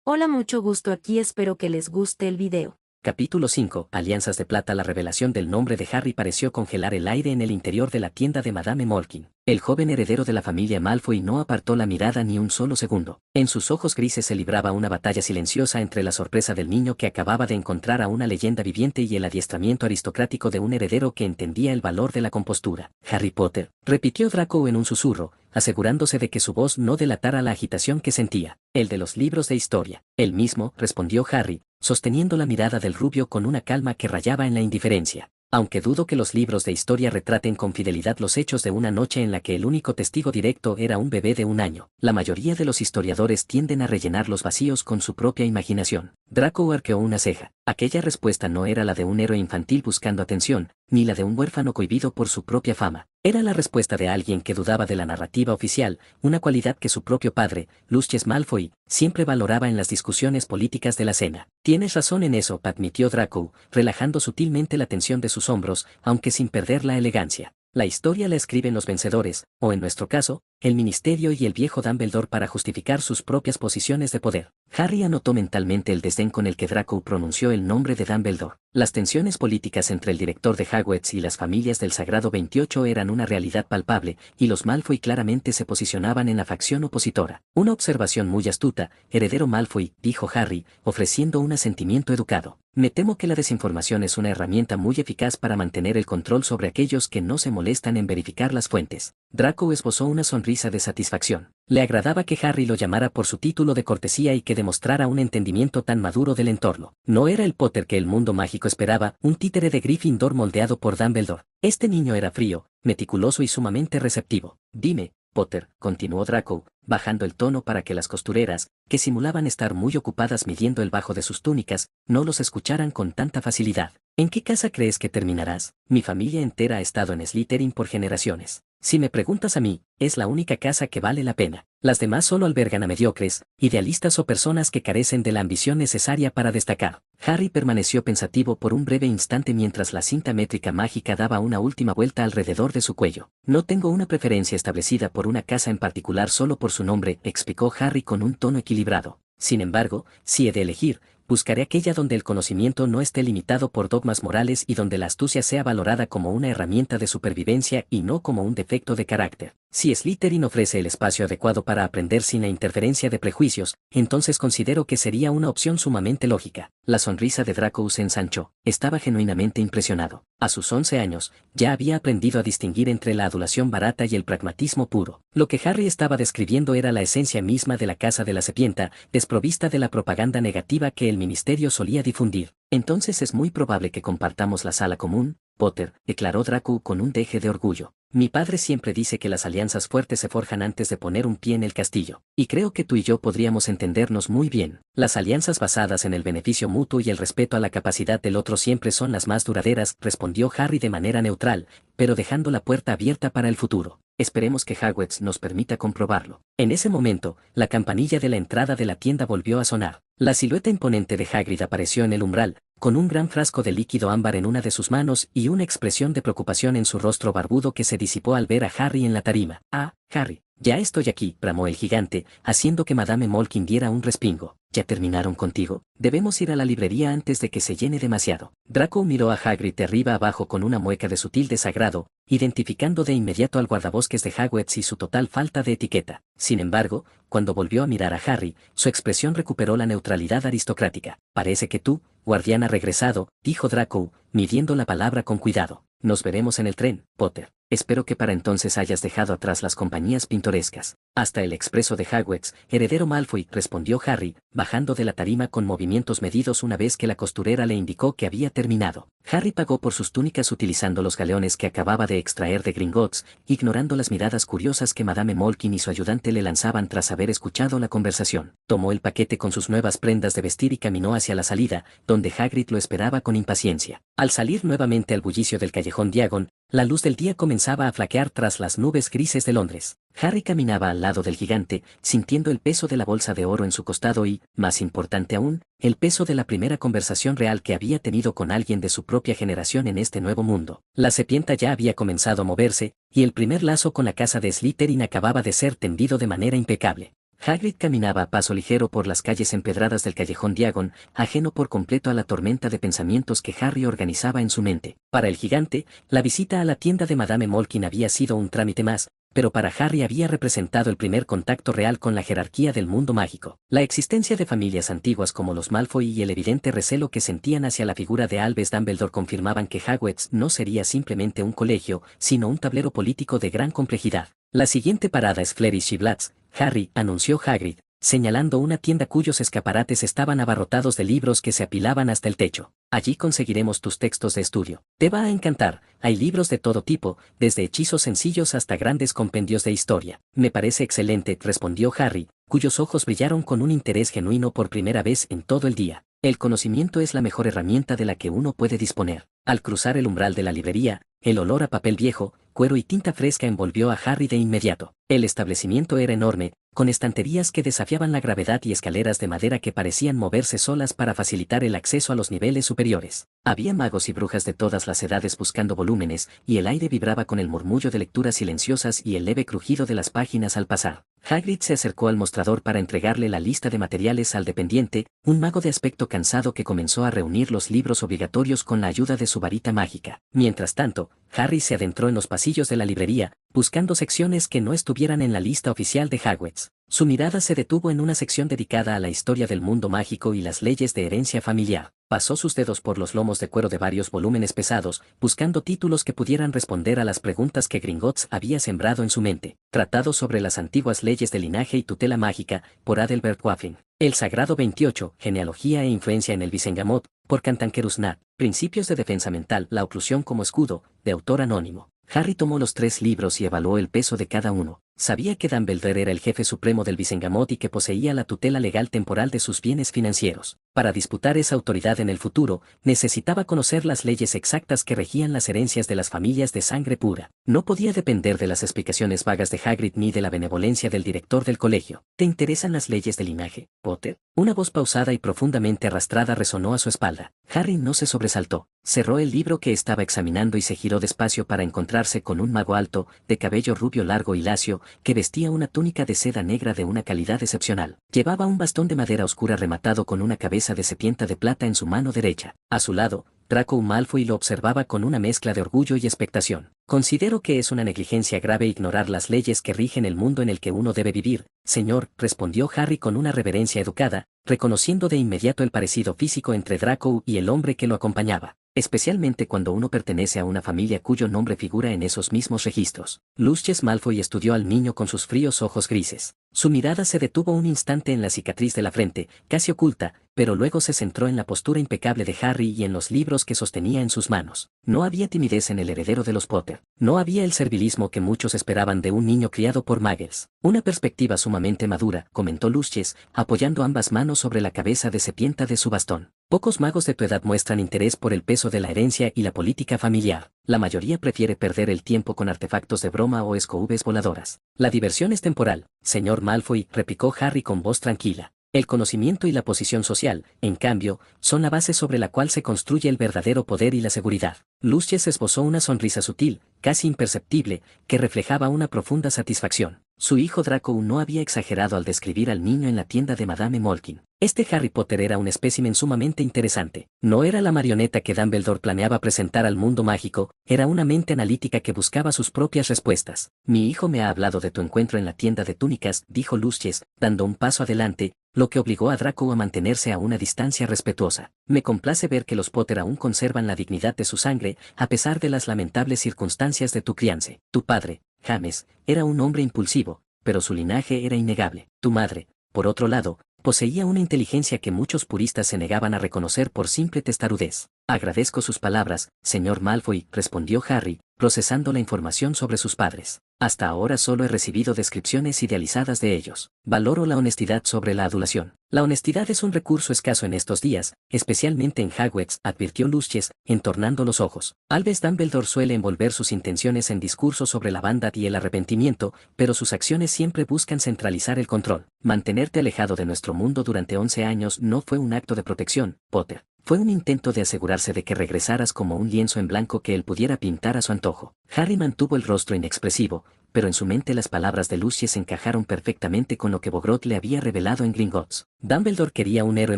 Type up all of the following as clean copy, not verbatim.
Hola, mucho gusto aquí, espero que les guste el video. Capítulo 5. Alianzas de plata. La revelación del nombre de Harry pareció congelar el aire en el interior de la tienda de Madame Molkin. El joven heredero de la familia Malfoy no apartó la mirada ni un solo segundo. En sus ojos grises se libraba una batalla silenciosa entre la sorpresa del niño que acababa de encontrar a una leyenda viviente y el adiestramiento aristocrático de un heredero que entendía el valor de la compostura. Harry Potter, repitió Draco en un susurro, asegurándose de que su voz no delatara la agitación que sentía. El de los libros de historia. El mismo, respondió Harry, sosteniendo la mirada del rubio con una calma que rayaba en la indiferencia. Aunque dudo que los libros de historia retraten con fidelidad los hechos de una noche en la que el único testigo directo era un bebé de 1 año, la mayoría de los historiadores tienden a rellenar los vacíos con su propia imaginación. Draco arqueó una ceja. Aquella respuesta no era la de un héroe infantil buscando atención, ni la de un huérfano cohibido por su propia fama. Era la respuesta de alguien que dudaba de la narrativa oficial, una cualidad que su propio padre, Lucius Malfoy, siempre valoraba en las discusiones políticas de la cena. Tienes razón en eso, admitió Draco, relajando sutilmente la tensión de sus hombros, aunque sin perder la elegancia. La historia la escriben los vencedores, o en nuestro caso, el ministerio y el viejo Dumbledore para justificar sus propias posiciones de poder. Harry anotó mentalmente el desdén con el que Draco pronunció el nombre de Dumbledore. Las tensiones políticas entre el director de Hogwarts y las familias del Sagrado 28 eran una realidad palpable, y los Malfoy claramente se posicionaban en la facción opositora. Una observación muy astuta, heredero Malfoy, dijo Harry, ofreciendo un asentimiento educado. Me temo que la desinformación es una herramienta muy eficaz para mantener el control sobre aquellos que no se molestan en verificar las fuentes. Draco esbozó una sonrisa de satisfacción. Le agradaba que Harry lo llamara por su título de cortesía y que demostrara un entendimiento tan maduro del entorno. No era el Potter que el mundo mágico esperaba, un títere de Gryffindor moldeado por Dumbledore. Este niño era frío, meticuloso y sumamente receptivo. Dime, Potter, continuó Draco, bajando el tono para que las costureras, que simulaban estar muy ocupadas midiendo el bajo de sus túnicas, no los escucharan con tanta facilidad. ¿En qué casa crees que terminarás? Mi familia entera ha estado en Slytherin por generaciones. Si me preguntas a mí, es la única casa que vale la pena. Las demás solo albergan a mediocres, idealistas o personas que carecen de la ambición necesaria para destacar. Harry permaneció pensativo por un breve instante mientras la cinta métrica mágica daba una última vuelta alrededor de su cuello. No tengo una preferencia establecida por una casa en particular solo por su nombre, explicó Harry con un tono equilibrado. Sin embargo, si he de elegir, buscaré aquella donde el conocimiento no esté limitado por dogmas morales y donde la astucia sea valorada como una herramienta de supervivencia y no como un defecto de carácter. Si Slytherin ofrece el espacio adecuado para aprender sin la interferencia de prejuicios, entonces considero que sería una opción sumamente lógica. La sonrisa de Draco se ensanchó. Estaba genuinamente impresionado. A sus 11 años, ya había aprendido a distinguir entre la adulación barata y el pragmatismo puro. Lo que Harry estaba describiendo era la esencia misma de la Casa de la Serpiente, desprovista de la propaganda negativa que el ministerio solía difundir. Entonces es muy probable que compartamos la sala común, Potter, declaró Draco con un deje de orgullo. Mi padre siempre dice que las alianzas fuertes se forjan antes de poner un pie en el castillo, y creo que tú y yo podríamos entendernos muy bien. Las alianzas basadas en el beneficio mutuo y el respeto a la capacidad del otro siempre son las más duraderas, respondió Harry de manera neutral, pero dejando la puerta abierta para el futuro. Esperemos que Hogwarts nos permita comprobarlo. En ese momento, la campanilla de la entrada de la tienda volvió a sonar. La silueta imponente de Hagrid apareció en el umbral, con un gran frasco de líquido ámbar en una de sus manos y una expresión de preocupación en su rostro barbudo que se disipó al ver a Harry en la tarima. Ah, Harry, ya estoy aquí, bramó el gigante, haciendo que Madame Molkin diera un respingo. ¿Ya terminaron contigo? Debemos ir a la librería antes de que se llene demasiado. Draco miró a Hagrid de arriba abajo con una mueca de sutil desagrado, identificando de inmediato al guardabosques de Hogwarts y su total falta de etiqueta. Sin embargo, cuando volvió a mirar a Harry, su expresión recuperó la neutralidad aristocrática. Parece que tú, guardián, ha regresado, dijo Draco, midiendo la palabra con cuidado. Nos veremos en el tren, Potter. Espero que para entonces hayas dejado atrás las compañías pintorescas. Hasta el expreso de Hogwarts, heredero Malfoy, respondió Harry, bajando de la tarima con movimientos medidos una vez que la costurera le indicó que había terminado. Harry pagó por sus túnicas utilizando los galeones que acababa de extraer de Gringotts, ignorando las miradas curiosas que Madame Molkin y su ayudante le lanzaban tras haber escuchado la conversación. Tomó el paquete con sus nuevas prendas de vestir y caminó hacia la salida, donde Hagrid lo esperaba con impaciencia. Al salir nuevamente al bullicio del callejón Diagon, la luz del día comenzaba a flaquear tras las nubes grises de Londres. Harry caminaba al lado del gigante, sintiendo el peso de la bolsa de oro en su costado y, más importante aún, el peso de la primera conversación real que había tenido con alguien de su propia generación en este nuevo mundo. La serpiente ya había comenzado a moverse, y el primer lazo con la casa de Slytherin acababa de ser tendido de manera impecable. Hagrid caminaba a paso ligero por las calles empedradas del callejón Diagon, ajeno por completo a la tormenta de pensamientos que Harry organizaba en su mente. Para el gigante, la visita a la tienda de Madame Molkin había sido un trámite más, pero para Harry había representado el primer contacto real con la jerarquía del mundo mágico. La existencia de familias antiguas como los Malfoy y el evidente recelo que sentían hacia la figura de Albus Dumbledore confirmaban que Hogwarts no sería simplemente un colegio, sino un tablero político de gran complejidad. La siguiente parada es Flourish Blotts, Harry, anunció Hagrid, señalando una tienda cuyos escaparates estaban abarrotados de libros que se apilaban hasta el techo. Allí conseguiremos tus textos de estudio. Te va a encantar, hay libros de todo tipo, desde hechizos sencillos hasta grandes compendios de historia. Me parece excelente, respondió Harry, cuyos ojos brillaron con un interés genuino por primera vez en todo el día. El conocimiento es la mejor herramienta de la que uno puede disponer. Al cruzar el umbral de la librería, el olor a papel viejo, cuero y tinta fresca envolvió a Harry de inmediato. El establecimiento era enorme, con estanterías que desafiaban la gravedad y escaleras de madera que parecían moverse solas para facilitar el acceso a los niveles superiores. Había magos y brujas de todas las edades buscando volúmenes, y el aire vibraba con el murmullo de lecturas silenciosas y el leve crujido de las páginas al pasar. Hagrid se acercó al mostrador para entregarle la lista de materiales al dependiente, un mago de aspecto cansado que comenzó a reunir los libros obligatorios con la ayuda de su varita mágica. Mientras tanto, Harry se adentró en los pasillos de la librería, buscando secciones que no estuvieran en la lista oficial de Hogwarts. Su mirada se detuvo en una sección dedicada a la historia del mundo mágico y las leyes de herencia familiar. Pasó sus dedos por los lomos de cuero de varios volúmenes pesados, buscando títulos que pudieran responder a las preguntas que Gringotts había sembrado en su mente. Tratado sobre las antiguas leyes de linaje y tutela mágica, por Adelbert Waffin. El Sagrado 28, Genealogía e influencia en el Visengamot, por Cantankerus Nat. Principios de defensa mental, la oclusión como escudo, de autor anónimo. Harry tomó los 3 libros y evaluó el peso de cada uno. Sabía que Dumbledore era el jefe supremo del Visengamot y que poseía la tutela legal temporal de sus bienes financieros. Para disputar esa autoridad en el futuro, necesitaba conocer las leyes exactas que regían las herencias de las familias de sangre pura. No podía depender de las explicaciones vagas de Hagrid ni de la benevolencia del director del colegio. ¿Te interesan las leyes de linaje, Potter? Una voz pausada y profundamente arrastrada resonó a su espalda. Harry no se sobresaltó. Cerró el libro que estaba examinando y se giró despacio para encontrarse con un mago alto, de cabello rubio largo y lacio, que vestía una túnica de seda negra de una calidad excepcional. Llevaba un bastón de madera oscura rematado con una cabeza de serpiente de plata en su mano derecha. A su lado, Draco Malfoy lo observaba con una mezcla de orgullo y expectación. Considero que es una negligencia grave ignorar las leyes que rigen el mundo en el que uno debe vivir, señor, respondió Harry con una reverencia educada, reconociendo de inmediato el parecido físico entre Draco y el hombre que lo acompañaba, especialmente cuando uno pertenece a una familia cuyo nombre figura en esos mismos registros. Lucius Malfoy estudió al niño con sus fríos ojos grises. Su mirada se detuvo un instante en la cicatriz de la frente, casi oculta, pero luego se centró en la postura impecable de Harry y en los libros que sostenía en sus manos. No había timidez en el heredero de los Potter. No había el servilismo que muchos esperaban de un niño criado por Muggles. Una perspectiva sumamente madura, comentó Lucius, apoyando ambas manos sobre la cabeza de serpiente de su bastón. Pocos magos de tu edad muestran interés por el peso de la herencia y la política familiar. La mayoría prefiere perder el tiempo con artefactos de broma o escobas voladoras. La diversión es temporal, señor Malfoy, replicó Harry con voz tranquila. El conocimiento y la posición social, en cambio, son la base sobre la cual se construye el verdadero poder y la seguridad. Lucius esbozó una sonrisa sutil, casi imperceptible, que reflejaba una profunda satisfacción. Su hijo Draco no había exagerado al describir al niño en la tienda de Madame Molkin. Este Harry Potter era un espécimen sumamente interesante. No era la marioneta que Dumbledore planeaba presentar al mundo mágico, era una mente analítica que buscaba sus propias respuestas. Mi hijo me ha hablado de tu encuentro en la tienda de túnicas, dijo Lucius, dando un paso adelante, lo que obligó a Draco a mantenerse a una distancia respetuosa. Me complace ver que los Potter aún conservan la dignidad de su sangre, a pesar de las lamentables circunstancias de tu crianza. Tu padre, James, era un hombre impulsivo, pero su linaje era innegable. Tu madre, por otro lado, poseía una inteligencia que muchos puristas se negaban a reconocer por simple testarudez. Agradezco sus palabras, señor Malfoy, respondió Harry, procesando la información sobre sus padres. Hasta ahora solo he recibido descripciones idealizadas de ellos. Valoro la honestidad sobre la adulación. La honestidad es un recurso escaso en estos días, especialmente en Hogwarts, advirtió Lucius, entornando los ojos. Albus Dumbledore suele envolver sus intenciones en discursos sobre la bondad y el arrepentimiento, pero sus acciones siempre buscan centralizar el control. Mantenerte alejado de nuestro mundo durante 11 años no fue un acto de protección, Potter. Fue un intento de asegurarse de que regresaras como un lienzo en blanco que él pudiera pintar a su antojo. Harry mantuvo el rostro inexpresivo, pero en su mente las palabras de Lucius encajaron perfectamente con lo que Bogrot le había revelado en Gringotts. Dumbledore quería un héroe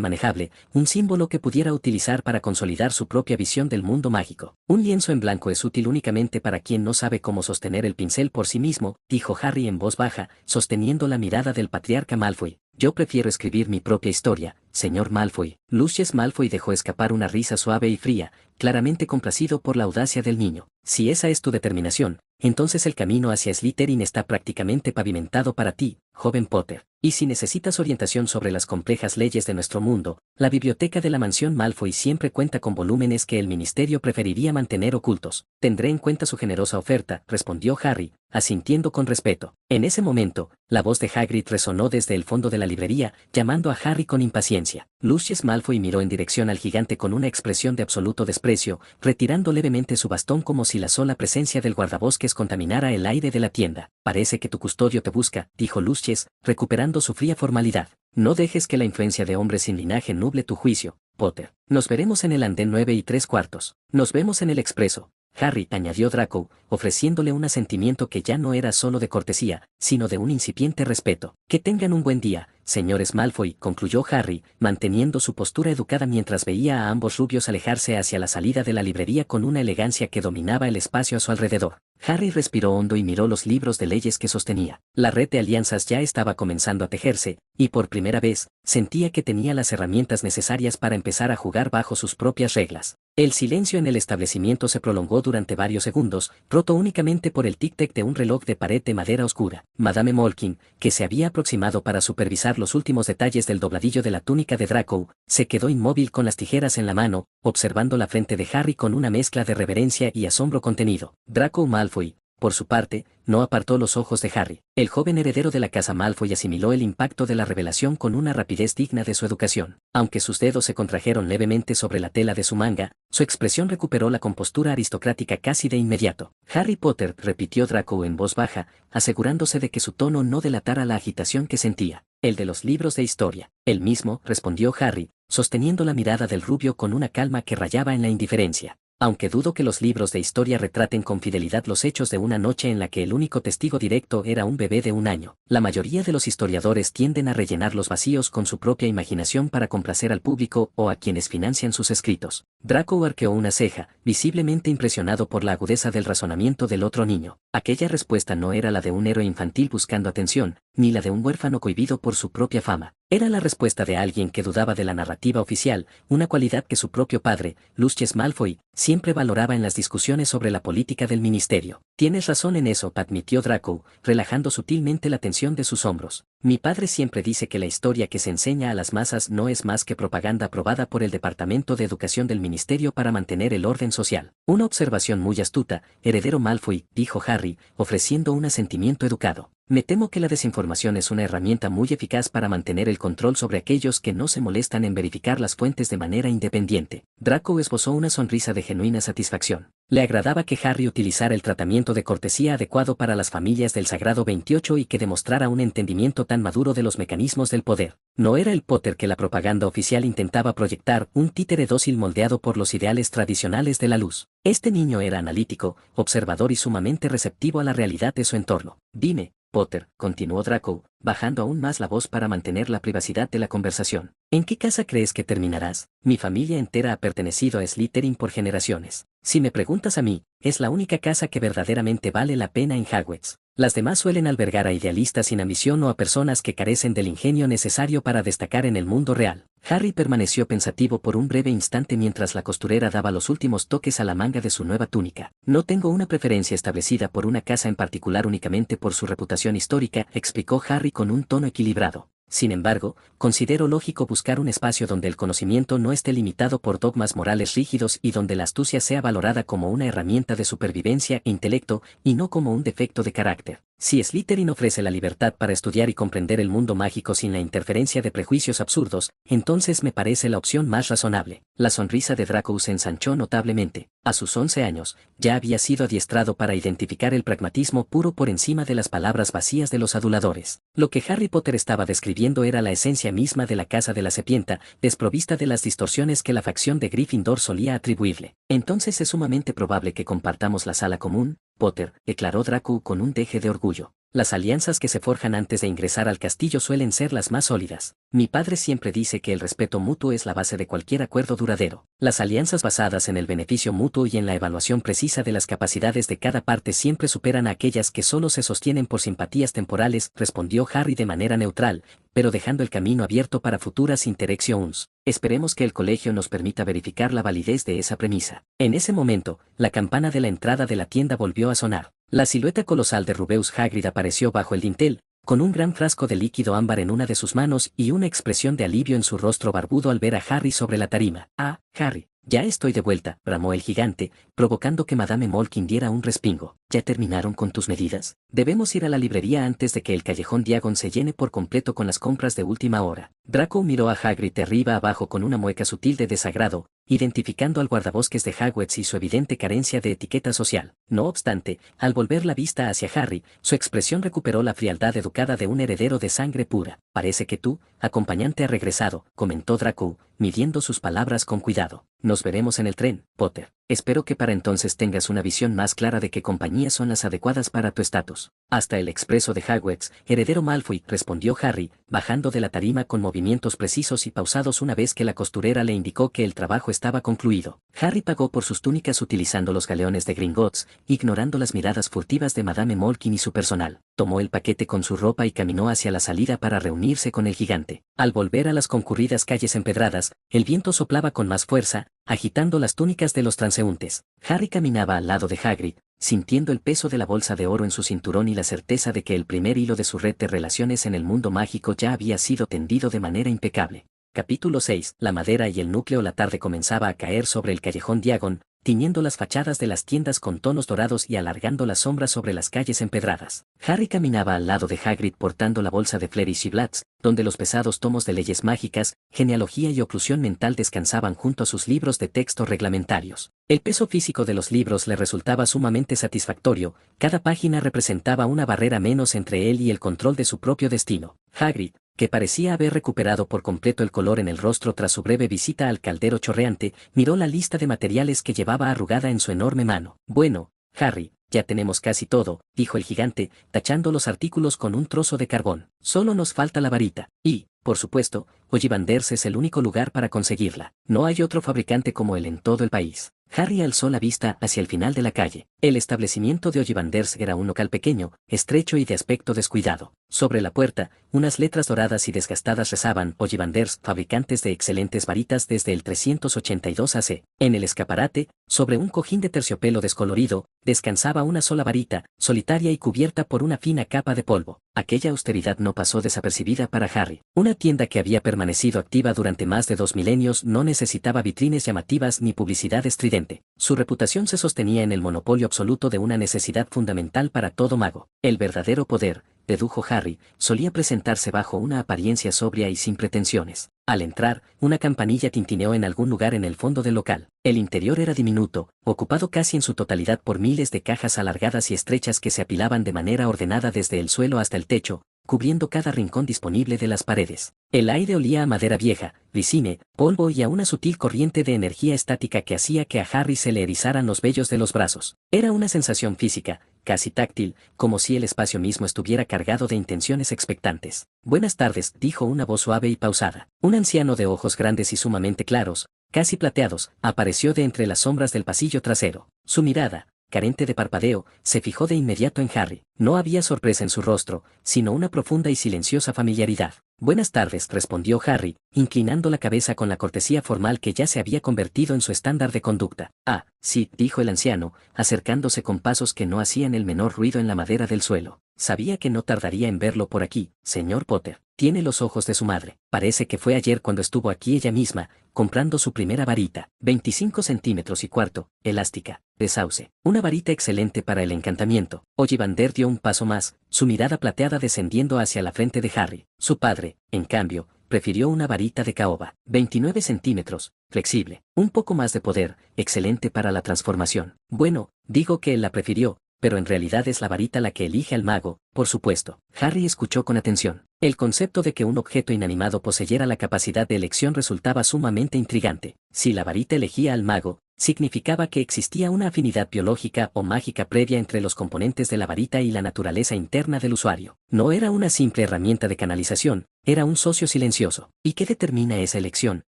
manejable, un símbolo que pudiera utilizar para consolidar su propia visión del mundo mágico. Un lienzo en blanco es útil únicamente para quien no sabe cómo sostener el pincel por sí mismo, dijo Harry en voz baja, sosteniendo la mirada del patriarca Malfoy. Yo prefiero escribir mi propia historia, señor Malfoy. Lucius Malfoy dejó escapar una risa suave y fría, claramente complacido por la audacia del niño. Si esa es tu determinación, entonces el camino hacia Slytherin está prácticamente pavimentado para ti, joven Potter. Y si necesitas orientación sobre las complejas leyes de nuestro mundo, la biblioteca de la mansión Malfoy siempre cuenta con volúmenes que el ministerio preferiría mantener ocultos. Tendré en cuenta su generosa oferta, respondió Harry, asintiendo con respeto. En ese momento, la voz de Hagrid resonó desde el fondo de la librería, llamando a Harry con impaciencia. Lucius Malfoy miró en dirección al gigante con una expresión de absoluto desprecio, retirando levemente su bastón como si la sola presencia del guardabosques contaminara el aire de la tienda. Parece que tu custodio te busca, dijo Lucius, recuperando su fría formalidad. No dejes que la influencia de hombres sin linaje nuble tu juicio, Potter. Nos veremos en el andén 9 3/4. Nos vemos en el expreso. Harry, añadió Draco, ofreciéndole un asentimiento que ya no era solo de cortesía, sino de un incipiente respeto. Que tengan un buen día, señores Malfoy, concluyó Harry, manteniendo su postura educada mientras veía a ambos rubios alejarse hacia la salida de la librería con una elegancia que dominaba el espacio a su alrededor. Harry respiró hondo y miró los libros de leyes que sostenía. La red de alianzas ya estaba comenzando a tejerse, y por primera vez, sentía que tenía las herramientas necesarias para empezar a jugar bajo sus propias reglas. El silencio en el establecimiento se prolongó durante varios segundos, roto únicamente por el tic-tac de un reloj de pared de madera oscura. Madame Molkin, que se había aproximado para supervisar los últimos detalles del dobladillo de la túnica de Draco, se quedó inmóvil con las tijeras en la mano, observando la frente de Harry con una mezcla de reverencia y asombro contenido. Draco Malfoy, por su parte, no apartó los ojos de Harry. El joven heredero de la casa Malfoy asimiló el impacto de la revelación con una rapidez digna de su educación. Aunque sus dedos se contrajeron levemente sobre la tela de su manga, su expresión recuperó la compostura aristocrática casi de inmediato. Harry Potter, repitió Draco en voz baja, asegurándose de que su tono no delatara la agitación que sentía. El de los libros de historia. El mismo, respondió Harry, sosteniendo la mirada del rubio con una calma que rayaba en la indiferencia. Aunque dudo que los libros de historia retraten con fidelidad los hechos de una noche en la que el único testigo directo era un bebé de 1 año. La mayoría de los historiadores tienden a rellenar los vacíos con su propia imaginación para complacer al público o a quienes financian sus escritos. Draco arqueó una ceja, visiblemente impresionado por la agudeza del razonamiento del otro niño. Aquella respuesta no era la de un héroe infantil buscando atención, ni la de un huérfano cohibido por su propia fama. Era la respuesta de alguien que dudaba de la narrativa oficial, una cualidad que su propio padre, Lucius Malfoy, siempre valoraba en las discusiones sobre la política del ministerio. Tienes razón en eso, admitió Draco, relajando sutilmente la tensión de sus hombros. Mi padre siempre dice que la historia que se enseña a las masas no es más que propaganda aprobada por el Departamento de Educación del Ministerio para mantener el orden social. Una observación muy astuta, heredero Malfoy, dijo Harry, ofreciendo un asentimiento educado. Me temo que la desinformación es una herramienta muy eficaz para mantener el control sobre aquellos que no se molestan en verificar las fuentes de manera independiente. Draco esbozó una sonrisa de genuina satisfacción. Le agradaba que Harry utilizara el tratamiento de cortesía adecuado para las familias del Sagrado 28 y que demostrara un entendimiento tan maduro de los mecanismos del poder. No era el Potter que la propaganda oficial intentaba proyectar, un títere dócil moldeado por los ideales tradicionales de la luz. Este niño era analítico, observador y sumamente receptivo a la realidad de su entorno. Dime, Potter, continuó Draco, bajando aún más la voz para mantener la privacidad de la conversación. ¿En qué casa crees que terminarás? Mi familia entera ha pertenecido a Slytherin por generaciones. Si me preguntas a mí, es la única casa que verdaderamente vale la pena en Hogwarts. Las demás suelen albergar a idealistas sin ambición o a personas que carecen del ingenio necesario para destacar en el mundo real. Harry permaneció pensativo por un breve instante mientras la costurera daba los últimos toques a la manga de su nueva túnica. No tengo una preferencia establecida por una casa en particular únicamente por su reputación histórica, explicó Harry con un tono equilibrado. Sin embargo, considero lógico buscar un espacio donde el conocimiento no esté limitado por dogmas morales rígidos y donde la astucia sea valorada como una herramienta de supervivencia e intelecto y no como un defecto de carácter. Si Slytherin ofrece la libertad para estudiar y comprender el mundo mágico sin la interferencia de prejuicios absurdos, entonces me parece la opción más razonable. La sonrisa de Draco se ensanchó notablemente. A sus 11 años, ya había sido adiestrado para identificar el pragmatismo puro por encima de las palabras vacías de los aduladores. Lo que Harry Potter estaba describiendo era la esencia misma de la Casa de la Serpienta, desprovista de las distorsiones que la facción de Gryffindor solía atribuirle. Entonces es sumamente probable que compartamos la sala común, Potter, declaró Draco con un deje de orgullo. Las alianzas que se forjan antes de ingresar al castillo suelen ser las más sólidas. Mi padre siempre dice que el respeto mutuo es la base de cualquier acuerdo duradero. Las alianzas basadas en el beneficio mutuo y en la evaluación precisa de las capacidades de cada parte siempre superan a aquellas que solo se sostienen por simpatías temporales, respondió Harry de manera neutral, pero dejando el camino abierto para futuras interactions. Esperemos que el colegio nos permita verificar la validez de esa premisa. En ese momento, la campana de la entrada de la tienda volvió a sonar. La silueta colosal de Rubeus Hagrid apareció bajo el dintel, con un gran frasco de líquido ámbar en una de sus manos y una expresión de alivio en su rostro barbudo al ver a Harry sobre la tarima. «Ah, Harry, ya estoy de vuelta», bramó el gigante, provocando que Madame Molkin diera un respingo. «¿Ya terminaron con tus medidas? Debemos ir a la librería antes de que el callejón Diagon se llene por completo con las compras de última hora». Draco miró a Hagrid de arriba abajo con una mueca sutil de desagrado, identificando al guardabosques de Hogwarts y su evidente carencia de etiqueta social. No obstante, al volver la vista hacia Harry, su expresión recuperó la frialdad educada de un heredero de sangre pura. «Parece que tu acompañante ha regresado», comentó Draco, midiendo sus palabras con cuidado. «Nos veremos en el tren, Potter. Espero que para entonces tengas una visión más clara de qué compañías son las adecuadas para tu estatus». «Hasta el expreso de Hogwarts, heredero Malfoy», respondió Harry, bajando de la tarima con movimientos precisos y pausados una vez que la costurera le indicó que el trabajo estaba concluido. Harry pagó por sus túnicas utilizando los galeones de Gringotts, ignorando las miradas furtivas de Madame Molkin y su personal. Tomó el paquete con su ropa y caminó hacia la salida para reunirse con el gigante. Al volver a las concurridas calles empedradas, el viento soplaba con más fuerza, agitando las túnicas de los transeúntes. Harry caminaba al lado de Hagrid, sintiendo el peso de la bolsa de oro en su cinturón y la certeza de que el primer hilo de su red de relaciones en el mundo mágico ya había sido tendido de manera impecable. Capítulo 6. La madera y el núcleo. La tarde comenzaba a caer sobre el callejón Diagon, tiñendo las fachadas de las tiendas con tonos dorados y alargando las sombras sobre las calles empedradas. Harry caminaba al lado de Hagrid portando la bolsa de Flourish y Blotts, donde los pesados tomos de leyes mágicas, genealogía y oclusión mental descansaban junto a sus libros de texto reglamentarios. El peso físico de los libros le resultaba sumamente satisfactorio, cada página representaba una barrera menos entre él y el control de su propio destino. Hagrid, que parecía haber recuperado por completo el color en el rostro tras su breve visita al caldero chorreante, miró la lista de materiales que llevaba arrugada en su enorme mano. «Bueno, Harry, ya tenemos casi todo», dijo el gigante, tachando los artículos con un trozo de carbón. «Solo nos falta la varita. Y, por supuesto, Ollivanders es el único lugar para conseguirla. No hay otro fabricante como él en todo el país». Harry alzó la vista hacia el final de la calle. El establecimiento de Ollivanders era un local pequeño, estrecho y de aspecto descuidado. Sobre la puerta, unas letras doradas y desgastadas rezaban: Ollivanders, fabricantes de excelentes varitas desde el 382 AC. En el escaparate, sobre un cojín de terciopelo descolorido, descansaba una sola varita, solitaria y cubierta por una fina capa de polvo. Aquella austeridad no pasó desapercibida para Harry. Una tienda que había permanecido activa durante más de 2 milenios no necesitaba vitrines llamativas ni publicidad estridente. Su reputación se sostenía en el monopolio absoluto de una necesidad fundamental para todo mago. El verdadero poder, dedujo Harry, solía presentarse bajo una apariencia sobria y sin pretensiones. Al entrar, una campanilla tintineó en algún lugar en el fondo del local. El interior era diminuto, ocupado casi en su totalidad por miles de cajas alargadas y estrechas que se apilaban de manera ordenada desde el suelo hasta el techo, cubriendo cada rincón disponible de las paredes. El aire olía a madera vieja, ricine, polvo y a una sutil corriente de energía estática que hacía que a Harry se le erizaran los vellos de los brazos. Era una sensación física, casi táctil, como si el espacio mismo estuviera cargado de intenciones expectantes. «Buenas tardes», dijo una voz suave y pausada. Un anciano de ojos grandes y sumamente claros, casi plateados, apareció de entre las sombras del pasillo trasero. Su mirada, carente de parpadeo, se fijó de inmediato en Harry. No había sorpresa en su rostro, sino una profunda y silenciosa familiaridad. «Buenas tardes», respondió Harry, inclinando la cabeza con la cortesía formal que ya se había convertido en su estándar de conducta. «Ah, sí», dijo el anciano, acercándose con pasos que no hacían el menor ruido en la madera del suelo. «Sabía que no tardaría en verlo por aquí, señor Potter. Tiene los ojos de su madre. Parece que fue ayer cuando estuvo aquí ella misma, comprando su primera varita, 25 centímetros y cuarto, elástica, de sauce. Una varita excelente para el encantamiento». Ollivander dio un paso más, su mirada plateada descendiendo hacia la frente de Harry. Su padre, en cambio, prefirió una varita de caoba, 29 centímetros, flexible, un poco más de poder, excelente para la transformación. «Bueno, digo que él la prefirió, pero en realidad es la varita la que elige al mago, por supuesto». Harry escuchó con atención. El concepto de que un objeto inanimado poseyera la capacidad de elección resultaba sumamente intrigante. Si la varita elegía al mago, significaba que existía una afinidad biológica o mágica previa entre los componentes de la varita y la naturaleza interna del usuario. No era una simple herramienta de canalización, era un socio silencioso. ¿Y qué determina esa elección,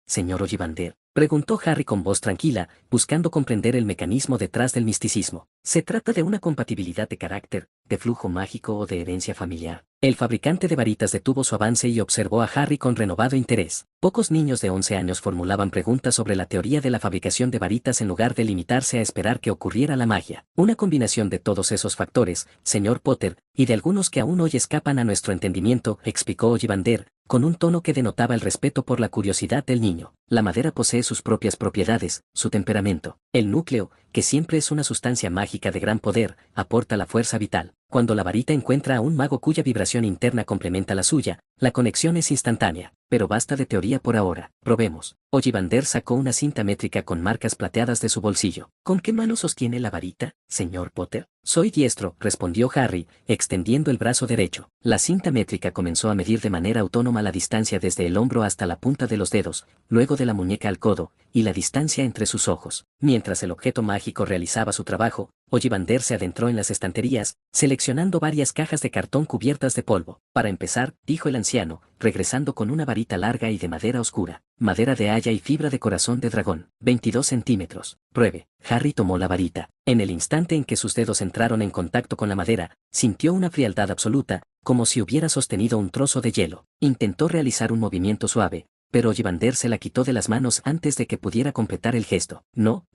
señor Ollivander?, preguntó Harry con voz tranquila, buscando comprender el mecanismo detrás del misticismo. ¿Se trata de una compatibilidad de carácter, de flujo mágico o de herencia familiar? El fabricante de varitas detuvo su avance y observó a Harry con renovado interés. Pocos niños de 11 años formulaban preguntas sobre la teoría de la fabricación de varitas en lugar de limitarse a esperar que ocurriera la magia. Una combinación de todos esos factores, señor Potter, y de algunos que aún hoy escapan a nuestro entendimiento, explicó Ollivander, con un tono que denotaba el respeto por la curiosidad del niño. La madera posee sus propias propiedades, su temperamento. El núcleo, que siempre es una sustancia mágica de gran poder, aporta la fuerza vital. Cuando la varita encuentra a un mago cuya vibración interna complementa la suya, la conexión es instantánea. Pero basta de teoría por ahora, probemos. Ollivander sacó una cinta métrica con marcas plateadas de su bolsillo. ¿Con qué mano sostiene la varita, señor Potter? Soy diestro, respondió Harry, extendiendo el brazo derecho. La cinta métrica comenzó a medir de manera autónoma la distancia desde el hombro hasta la punta de los dedos, luego de la muñeca al codo, y la distancia entre sus ojos. Mientras el objeto mágico realizaba su trabajo, Ollivander se adentró en las estanterías, seleccionando varias cajas de cartón cubiertas de polvo. Para empezar, dijo el anciano, regresando con una varita larga y de madera oscura. Madera de haya y fibra de corazón de dragón, 22 centímetros. Pruebe. Harry tomó la varita. En el instante en que sus dedos entraron en contacto con la madera, sintió una frialdad absoluta, como si hubiera sostenido un trozo de hielo. Intentó realizar un movimiento suave, pero Ollivander se la quitó de las manos antes de que pudiera completar el gesto. No,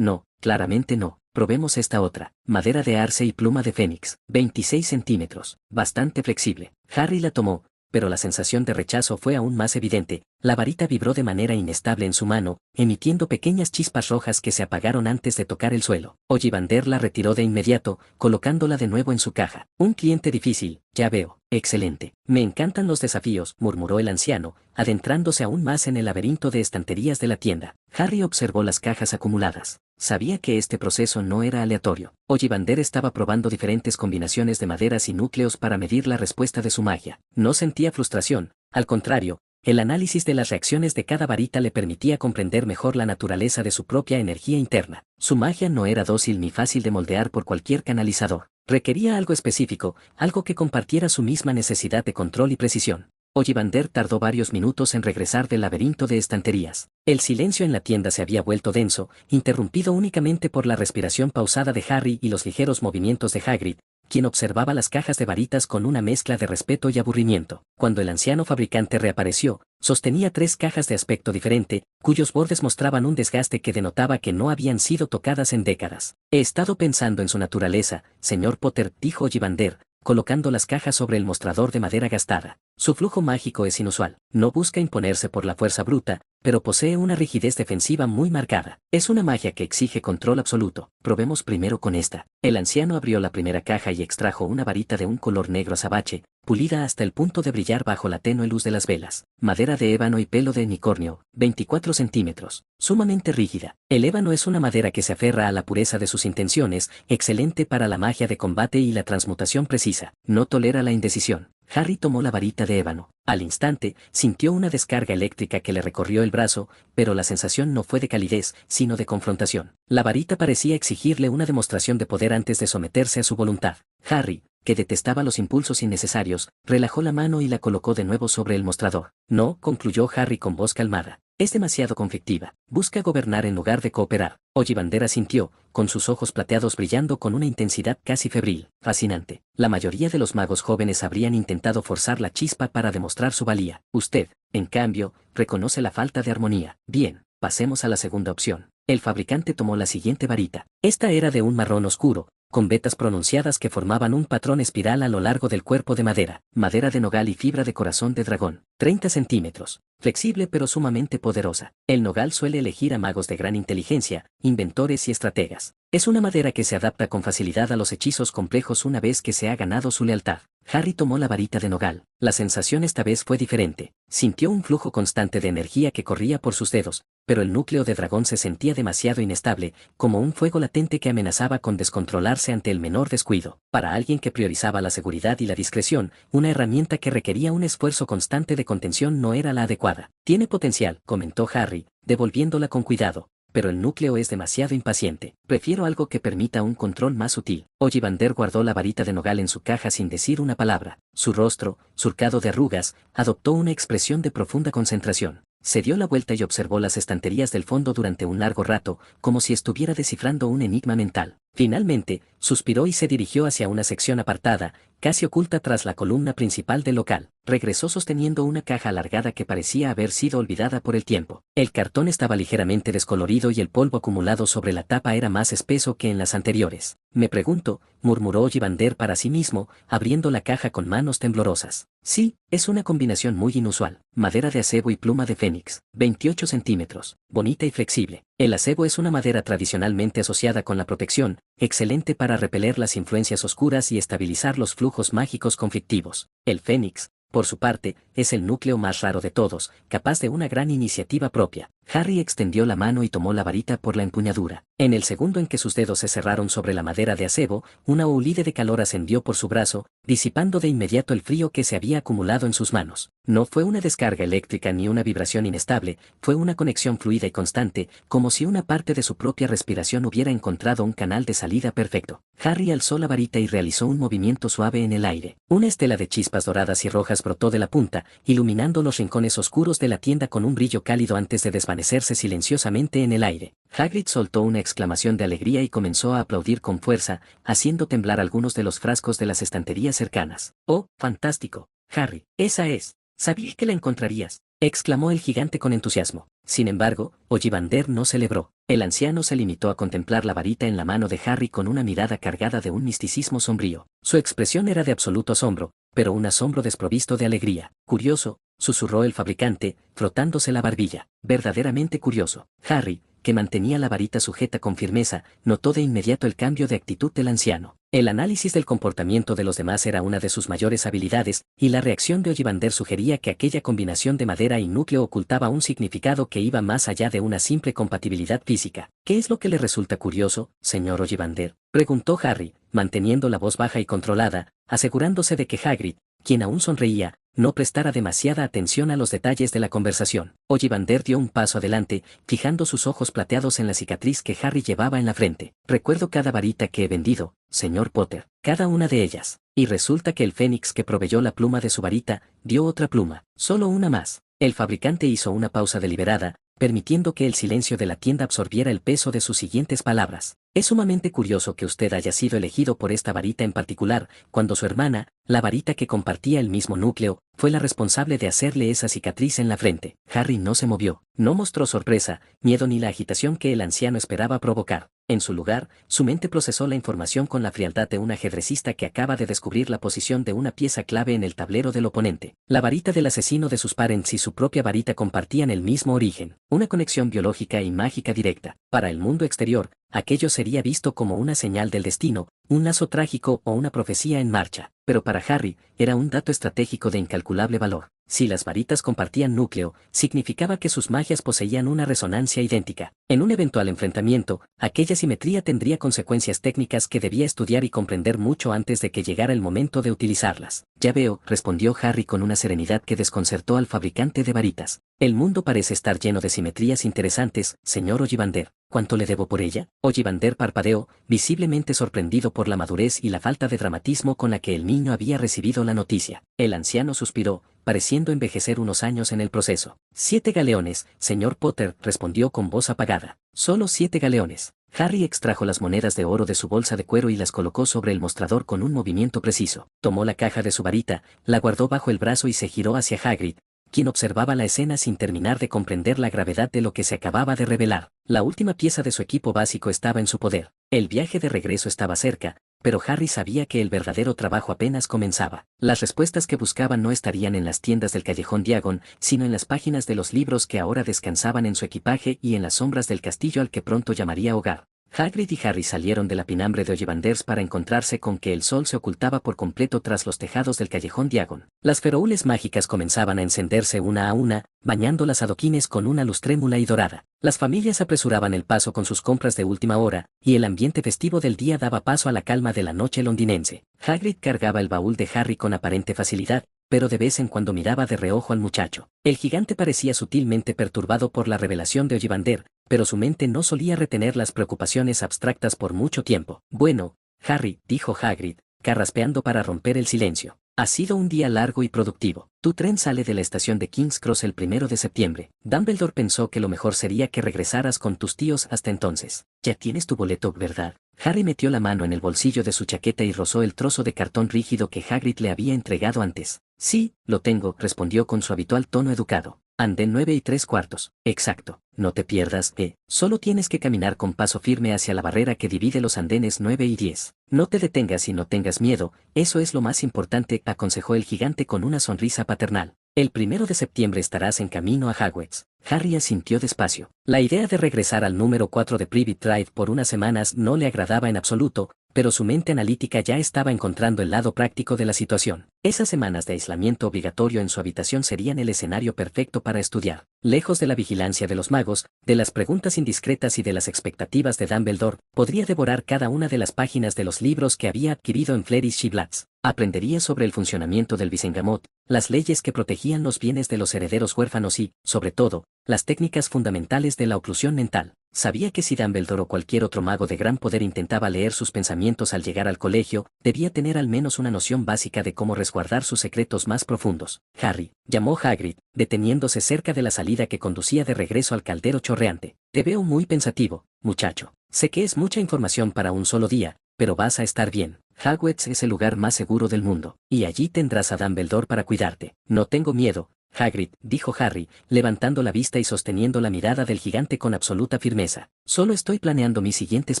claramente no. Probemos esta otra. Madera de arce y pluma de fénix, 26 centímetros. Bastante flexible. Harry la tomó, pero la sensación de rechazo fue aún más evidente. La varita vibró de manera inestable en su mano, emitiendo pequeñas chispas rojas que se apagaron antes de tocar el suelo. Ollivander la retiró de inmediato, colocándola de nuevo en su caja. Un cliente difícil, ya veo. Excelente. Me encantan los desafíos, murmuró el anciano, adentrándose aún más en el laberinto de estanterías de la tienda. Harry observó las cajas acumuladas. Sabía que este proceso no era aleatorio. Ollivander estaba probando diferentes combinaciones de maderas y núcleos para medir la respuesta de su magia. No sentía frustración, al contrario, el análisis de las reacciones de cada varita le permitía comprender mejor la naturaleza de su propia energía interna. Su magia no era dócil ni fácil de moldear por cualquier canalizador. Requería algo específico, algo que compartiera su misma necesidad de control y precisión. Ollivander tardó varios minutos en regresar del laberinto de estanterías. El silencio en la tienda se había vuelto denso, interrumpido únicamente por la respiración pausada de Harry y los ligeros movimientos de Hagrid, quien observaba las cajas de varitas con una mezcla de respeto y aburrimiento. Cuando el anciano fabricante reapareció, sostenía 3 cajas de aspecto diferente, cuyos bordes mostraban un desgaste que denotaba que no habían sido tocadas en décadas. He estado pensando en su naturaleza, señor Potter, dijo Ollivander, colocando las cajas sobre el mostrador de madera gastada. Su flujo mágico es inusual. No busca imponerse por la fuerza bruta, pero posee una rigidez defensiva muy marcada. Es una magia que exige control absoluto. Probemos primero con esta. El anciano abrió la primera caja y extrajo una varita de un color negro azabache, pulida hasta el punto de brillar bajo la tenue luz de las velas. Madera de ébano y pelo de unicornio, 24 centímetros. Sumamente rígida. El ébano es una madera que se aferra a la pureza de sus intenciones, excelente para la magia de combate y la transmutación precisa. No tolera la indecisión. Harry tomó la varita de ébano. Al instante, sintió una descarga eléctrica que le recorrió el brazo, pero la sensación no fue de calidez, sino de confrontación. La varita parecía exigirle una demostración de poder antes de someterse a su voluntad. Harry, que detestaba los impulsos innecesarios, relajó la mano y la colocó de nuevo sobre el mostrador. No, concluyó Harry con voz calmada. Es demasiado conflictiva. Busca gobernar en lugar de cooperar. Ollivander asintió, con sus ojos plateados brillando con una intensidad casi febril. Fascinante. La mayoría de los magos jóvenes habrían intentado forzar la chispa para demostrar su valía. Usted, en cambio, reconoce la falta de armonía. Bien, pasemos a la segunda opción. El fabricante tomó la siguiente varita. Esta era de un marrón oscuro, con vetas pronunciadas que formaban un patrón espiral a lo largo del cuerpo de madera. Madera de nogal y fibra de corazón de dragón. 30 centímetros. Flexible pero sumamente poderosa. El nogal suele elegir a magos de gran inteligencia, inventores y estrategas. Es una madera que se adapta con facilidad a los hechizos complejos una vez que se ha ganado su lealtad. Harry tomó la varita de nogal. La sensación esta vez fue diferente. Sintió un flujo constante de energía que corría por sus dedos, pero el núcleo de dragón se sentía demasiado inestable, como un fuego latente que amenazaba con descontrolarse ante el menor descuido. Para alguien que priorizaba la seguridad y la discreción, una herramienta que requería un esfuerzo constante de contención no era la adecuada. Tiene potencial, comentó Harry, devolviéndola con cuidado, pero el núcleo es demasiado impaciente. Prefiero algo que permita un control más sutil. Ollivander guardó la varita de nogal en su caja sin decir una palabra. Su rostro, surcado de arrugas, adoptó una expresión de profunda concentración. Se dio la vuelta y observó las estanterías del fondo durante un largo rato, como si estuviera descifrando un enigma mental. Finalmente, suspiró y se dirigió hacia una sección apartada, casi oculta tras la columna principal del local. Regresó sosteniendo una caja alargada que parecía haber sido olvidada por el tiempo. El cartón estaba ligeramente descolorido y el polvo acumulado sobre la tapa era más espeso que en las anteriores. Me pregunto, murmuró Ollivander para sí mismo, abriendo la caja con manos temblorosas. Sí, es una combinación muy inusual. Madera de acebo y pluma de fénix, 28 centímetros, bonita y flexible. El acebo es una madera tradicionalmente asociada con la protección, excelente para repeler las influencias oscuras y estabilizar los flujos mágicos conflictivos. El fénix, por su parte, es el núcleo más raro de todos, capaz de una gran iniciativa propia. Harry extendió la mano y tomó la varita por la empuñadura. En el segundo en que sus dedos se cerraron sobre la madera de acebo, una oulide de calor ascendió por su brazo, disipando de inmediato el frío que se había acumulado en sus manos. No fue una descarga eléctrica ni una vibración inestable, fue una conexión fluida y constante, como si una parte de su propia respiración hubiera encontrado un canal de salida perfecto. Harry alzó la varita y realizó un movimiento suave en el aire. Una estela de chispas doradas y rojas brotó de la punta, iluminando los rincones oscuros de la tienda con un brillo cálido antes de desvanecerse silenciosamente en el aire. Hagrid soltó una exclamación de alegría y comenzó a aplaudir con fuerza, haciendo temblar algunos de los frascos de las estanterías cercanas. ¡Oh, fantástico, Harry! ¡Esa es! Sabía que la encontrarías, exclamó el gigante con entusiasmo. Sin embargo, Ollivander no celebró. El anciano se limitó a contemplar la varita en la mano de Harry con una mirada cargada de un misticismo sombrío. Su expresión era de absoluto asombro, pero un asombro desprovisto de alegría. Curioso, susurró el fabricante, frotándose la barbilla. Verdaderamente curioso. Harry, que mantenía la varita sujeta con firmeza, notó de inmediato el cambio de actitud del anciano. El análisis del comportamiento de los demás era una de sus mayores habilidades, y la reacción de Ollivander sugería que aquella combinación de madera y núcleo ocultaba un significado que iba más allá de una simple compatibilidad física. ¿Qué es lo que le resulta curioso, señor Ollivander?, preguntó Harry, manteniendo la voz baja y controlada, asegurándose de que Hagrid, quien aún sonreía, no prestara demasiada atención a los detalles de la conversación. Ollivander dio un paso adelante, fijando sus ojos plateados en la cicatriz que Harry llevaba en la frente. Recuerdo cada varita que he vendido, señor Potter, cada una de ellas. Y resulta que el fénix que proveyó la pluma de su varita, dio otra pluma, solo una más. El fabricante hizo una pausa deliberada, permitiendo que el silencio de la tienda absorbiera el peso de sus siguientes palabras. Es sumamente curioso que usted haya sido elegido por esta varita en particular, cuando su hermana, la varita que compartía el mismo núcleo, fue la responsable de hacerle esa cicatriz en la frente. Harry no se movió, no mostró sorpresa, miedo ni la agitación que el anciano esperaba provocar. En su lugar, su mente procesó la información con la frialdad de un ajedrecista que acaba de descubrir la posición de una pieza clave en el tablero del oponente. La varita del asesino de sus parents y su propia varita compartían el mismo origen, una conexión biológica y mágica directa. Para el mundo exterior, aquello sería visto como una señal del destino, un lazo trágico o una profecía en marcha, pero para Harry, era un dato estratégico de incalculable valor. Si las varitas compartían núcleo, significaba que sus magias poseían una resonancia idéntica. En un eventual enfrentamiento, aquella simetría tendría consecuencias técnicas que debía estudiar y comprender mucho antes de que llegara el momento de utilizarlas. Ya veo, respondió Harry con una serenidad que desconcertó al fabricante de varitas. El mundo parece estar lleno de simetrías interesantes, señor Ollivander. ¿Cuánto le debo por ella? Ollivander parpadeó, visiblemente sorprendido por la madurez y la falta de dramatismo con la que el niño había recibido la noticia. El anciano suspiró, pareciendo envejecer unos años en el proceso. 7 galeones, señor Potter, respondió con voz apagada. Solo 7 galeones. Harry extrajo las monedas de oro de su bolsa de cuero y las colocó sobre el mostrador con un movimiento preciso. Tomó la caja de su varita, la guardó bajo el brazo y se giró hacia Hagrid, quien observaba la escena sin terminar de comprender la gravedad de lo que se acababa de revelar. La última pieza de su equipo básico estaba en su poder. El viaje de regreso estaba cerca, pero Harry sabía que el verdadero trabajo apenas comenzaba. Las respuestas que buscaban no estarían en las tiendas del Callejón Diagon, sino en las páginas de los libros que ahora descansaban en su equipaje y en las sombras del castillo al que pronto llamaría hogar. Hagrid y Harry salieron de la pinambre de Ollivanders para encontrarse con que el sol se ocultaba por completo tras los tejados del Callejón Diagon. Las feroules mágicas comenzaban a encenderse una a una, bañando las adoquines con una luz trémula y dorada. Las familias apresuraban el paso con sus compras de última hora, y el ambiente festivo del día daba paso a la calma de la noche londinense. Hagrid cargaba el baúl de Harry con aparente facilidad, pero de vez en cuando miraba de reojo al muchacho. El gigante parecía sutilmente perturbado por la revelación de Ollivander, pero su mente no solía retener las preocupaciones abstractas por mucho tiempo. Bueno, Harry, dijo Hagrid, carraspeando para romper el silencio. Ha sido un día largo y productivo. Tu tren sale de la estación de King's Cross el 1 de septiembre. Dumbledore pensó que lo mejor sería que regresaras con tus tíos hasta entonces. Ya tienes tu boleto, ¿verdad? Harry metió la mano en el bolsillo de su chaqueta y rozó el trozo de cartón rígido que Hagrid le había entregado antes. Sí, lo tengo, respondió con su habitual tono educado. Andén 9 3/4. Exacto. No te pierdas, solo tienes que caminar con paso firme hacia la barrera que divide los andenes 9 y 10. No te detengas y no tengas miedo, eso es lo más importante, aconsejó el gigante con una sonrisa paternal. El 1 de septiembre estarás en camino a Hogwarts. Harry asintió despacio. La idea de regresar al número 4 de Privet Drive por unas semanas no le agradaba en absoluto, pero su mente analítica ya estaba encontrando el lado práctico de la situación. Esas semanas de aislamiento obligatorio en su habitación serían el escenario perfecto para estudiar. Lejos de la vigilancia de los magos, de las preguntas indiscretas y de las expectativas de Dumbledore, podría devorar cada una de las páginas de los libros que había adquirido en Flourish y Blotts. Aprendería sobre el funcionamiento del Visengamot, las leyes que protegían los bienes de los herederos huérfanos y, sobre todo, las técnicas fundamentales de la oclusión mental. Sabía que si Dumbledore o cualquier otro mago de gran poder intentaba leer sus pensamientos al llegar al colegio, debía tener al menos una noción básica de cómo resguardar sus secretos más profundos. Harry, llamó Hagrid, deteniéndose cerca de la salida que conducía de regreso al caldero chorreante. Te veo muy pensativo, muchacho. Sé que es mucha información para un solo día, pero vas a estar bien. Hogwarts es el lugar más seguro del mundo, y allí tendrás a Dumbledore para cuidarte. No tengo miedo, Hagrid, dijo Harry, levantando la vista y sosteniendo la mirada del gigante con absoluta firmeza. Solo estoy planeando mis siguientes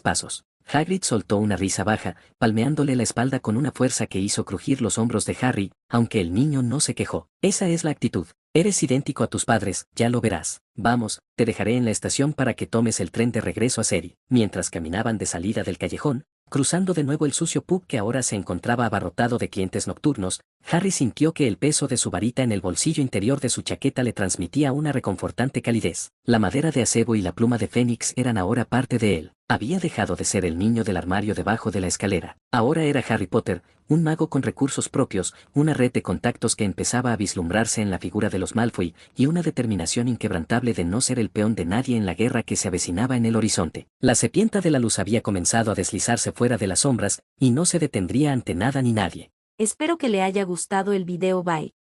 pasos. Hagrid soltó una risa baja, palmeándole la espalda con una fuerza que hizo crujir los hombros de Harry, aunque el niño no se quejó. Esa es la actitud. Eres idéntico a tus padres, ya lo verás. Vamos, te dejaré en la estación para que tomes el tren de regreso a Seri. Mientras caminaban de salida del callejón, cruzando de nuevo el sucio pub que ahora se encontraba abarrotado de clientes nocturnos, Harry sintió que el peso de su varita en el bolsillo interior de su chaqueta le transmitía una reconfortante calidez. La madera de acebo y la pluma de fénix eran ahora parte de él. Había dejado de ser el niño del armario debajo de la escalera. Ahora era Harry Potter, un mago con recursos propios, una red de contactos que empezaba a vislumbrarse en la figura de los Malfoy, y una determinación inquebrantable de no ser el peón de nadie en la guerra que se avecinaba en el horizonte. La serpiente de la luz había comenzado a deslizarse fuera de las sombras, y no se detendría ante nada ni nadie. Espero que le haya gustado el video. Bye.